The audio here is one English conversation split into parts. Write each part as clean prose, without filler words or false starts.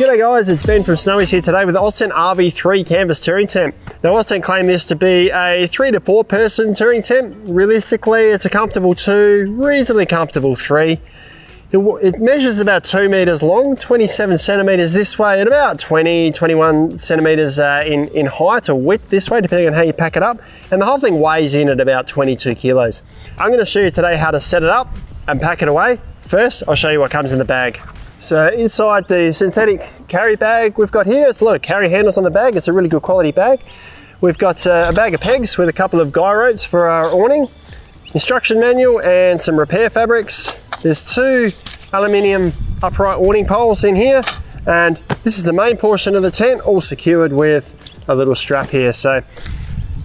G'day guys, it's Ben from Snowy's here today with the Oztent RV3 Canvas Touring Tent. Now Oztent claim this to be a 3 to 4 person touring tent. Realistically, it's a comfortable 2, reasonably comfortable 3. It measures about 2 meters long, 27 centimeters this way, and about 21 centimeters in height or width this way, depending on how you pack it up. And the whole thing weighs in at about 22 kilos. I'm going to show you today how to set it up and pack it away. First, I'll show you what comes in the bag. So inside the synthetic carry bag we've got here, it's a lot of carry handles on the bag. It's a really good quality bag. We've got a bag of pegs with a couple of guy ropes for our awning, instruction manual and some repair fabrics. There's 2 aluminium upright awning poles in here, and this is the main portion of the tent, all secured with a little strap here. So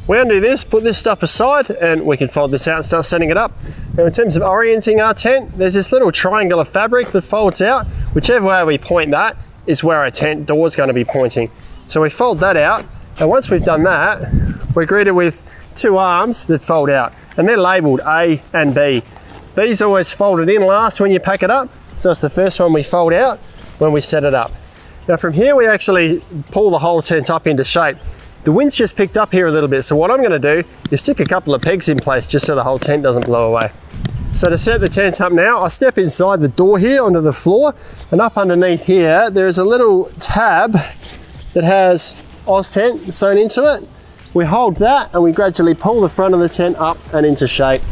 we undo this, put this stuff aside, and we can fold this out and start setting it up. Now in terms of orienting our tent, there's this little triangle of fabric that folds out. Whichever way we point that is where our tent door is going to be pointing. So we fold that out, and once we've done that, we're greeted with 2 arms that fold out, and they're labelled A and B. These always folded in last when you pack it up, so it's the first one we fold out when we set it up. Now from here we actually pull the whole tent up into shape. The wind's just picked up here a little bit, so what I'm going to do is stick a couple of pegs in place just so the whole tent doesn't blow away. So to set the tent up now, I step inside the door here onto the floor, and up underneath here there's a little tab that has Oztent sewn into it. We hold that and we gradually pull the front of the tent up and into shape.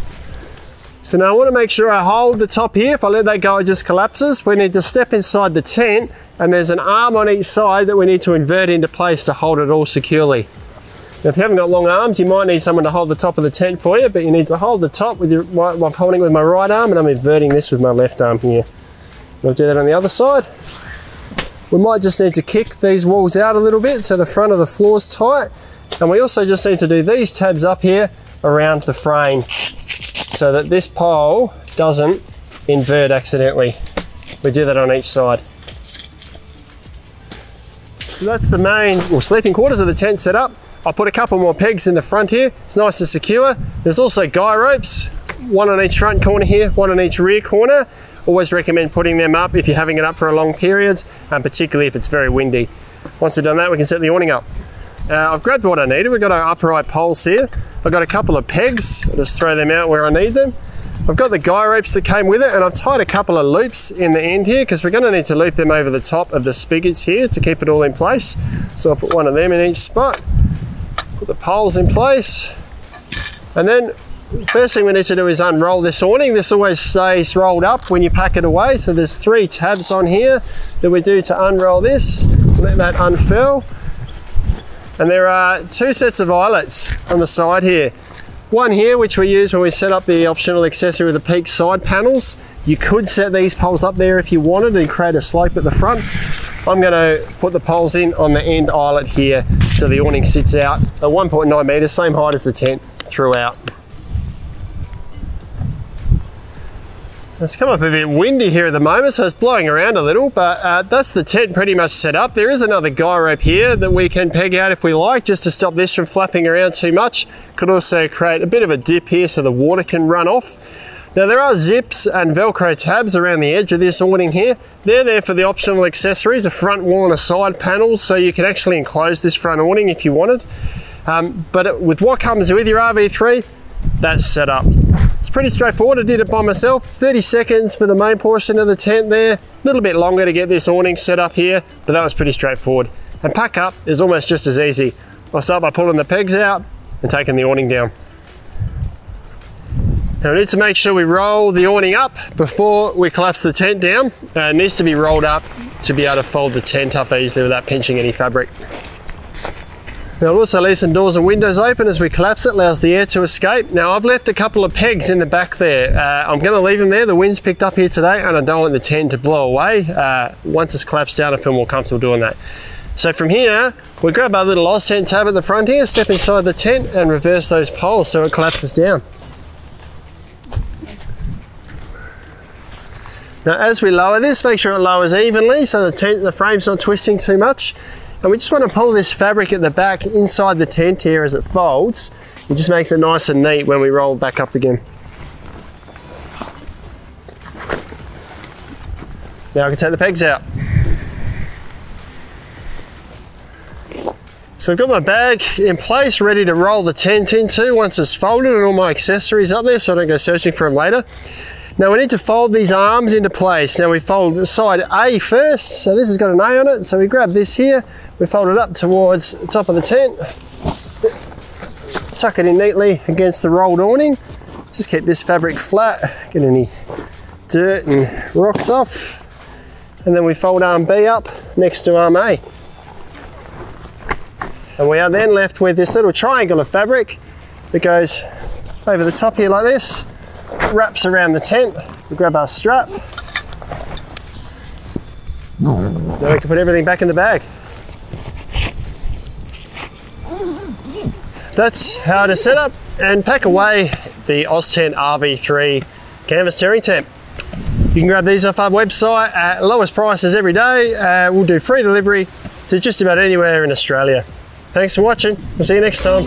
So now I want to make sure I hold the top here. If I let that go, it just collapses. We need to step inside the tent, and there's an arm on each side that we need to invert into place to hold it all securely. Now, if you haven't got long arms, you might need someone to hold the top of the tent for you, but you need to hold the top with I'm holding it with my right arm, and I'm inverting this with my left arm here. I'll do that on the other side. We might just need to kick these walls out a little bit so the front of the floor's tight, and we also just need to do these tabs up here around the frame so that this pole doesn't invert accidentally. We do that on each side. So that's the main sleeping quarters of the tent set up. I'll put a couple more pegs in the front here. It's nice and secure. There's also guy ropes, 1 on each front corner here, 1 on each rear corner. Always recommend putting them up if you're having it up for a long period, and particularly if it's very windy. Once we've done that, we can set the awning up. I've grabbed what I needed. We've got our upright poles here. I've got a couple of pegs. I'll just throw them out where I need them. I've got the guy ropes that came with it, and I've tied a couple of loops in the end here because we're going to need to loop them over the top of the spigots here to keep it all in place. So I'll put 1 of them in each spot. Put the poles in place, and then first thing we need to do is unroll this awning. This always stays rolled up when you pack it away, so there's 3 tabs on here that we do to unroll this. Let that unfurl, and there are 2 sets of eyelets on the side here. One here which we use when we set up the optional accessory with the peak side panels. You could set these poles up there if you wanted and create a slope at the front. I'm going to put the poles in on the end eyelet here so the awning sits out at 1.9 meters, same height as the tent throughout. It's come up a bit windy here at the moment, so it's blowing around a little, but that's the tent pretty much set up. There is another guy rope here that we can peg out if we like, just to stop this from flapping around too much. Could also create a bit of a dip here so the water can run off. Now there are zips and Velcro tabs around the edge of this awning here. They're there for the optional accessories, a front wall and a side panel, so you can actually enclose this front awning if you wanted. But with what comes with your RV3, that's set up. It's pretty straightforward. I did it by myself. 30 seconds for the main portion of the tent there. A little bit longer to get this awning set up here, but that was pretty straightforward. And pack up is almost just as easy. I'll start by pulling the pegs out and taking the awning down. Now we need to make sure we roll the awning up before we collapse the tent down. It needs to be rolled up to be able to fold the tent up easily without pinching any fabric. Now I'll also leave some doors and windows open as we collapse it, allows the air to escape. Now I've left a couple of pegs in the back there. I'm going to leave them there. The wind's picked up here today and I don't want the tent to blow away. Once it's collapsed down, I feel more comfortable doing that. So from here, we grab our little Oztent tab at the front here, step inside the tent and reverse those poles so it collapses down. Now as we lower this, make sure it lowers evenly so the frame's not twisting too much. And we just want to pull this fabric at the back inside the tent here as it folds. It just makes it nice and neat when we roll back up again. Now I can take the pegs out. So I've got my bag in place, ready to roll the tent into once it's folded and all my accessories up there so I don't go searching for them later. Now we need to fold these arms into place. Now we fold side A first, so this has got an A on it, so we grab this here, we fold it up towards the top of the tent, tuck it in neatly against the rolled awning, just keep this fabric flat, get any dirt and rocks off, and then we fold arm B up next to arm A. And we are then left with this little triangle of fabric that goes over the top here like this, wraps around the tent. We grab our strap. Now we can put everything back in the bag. That's how to set up and pack away the Oztent RV3 Canvas Touring Tent. You can grab these off our website at lowest prices every day. We'll do free delivery to just about anywhere in Australia. Thanks for watching. We'll see you next time.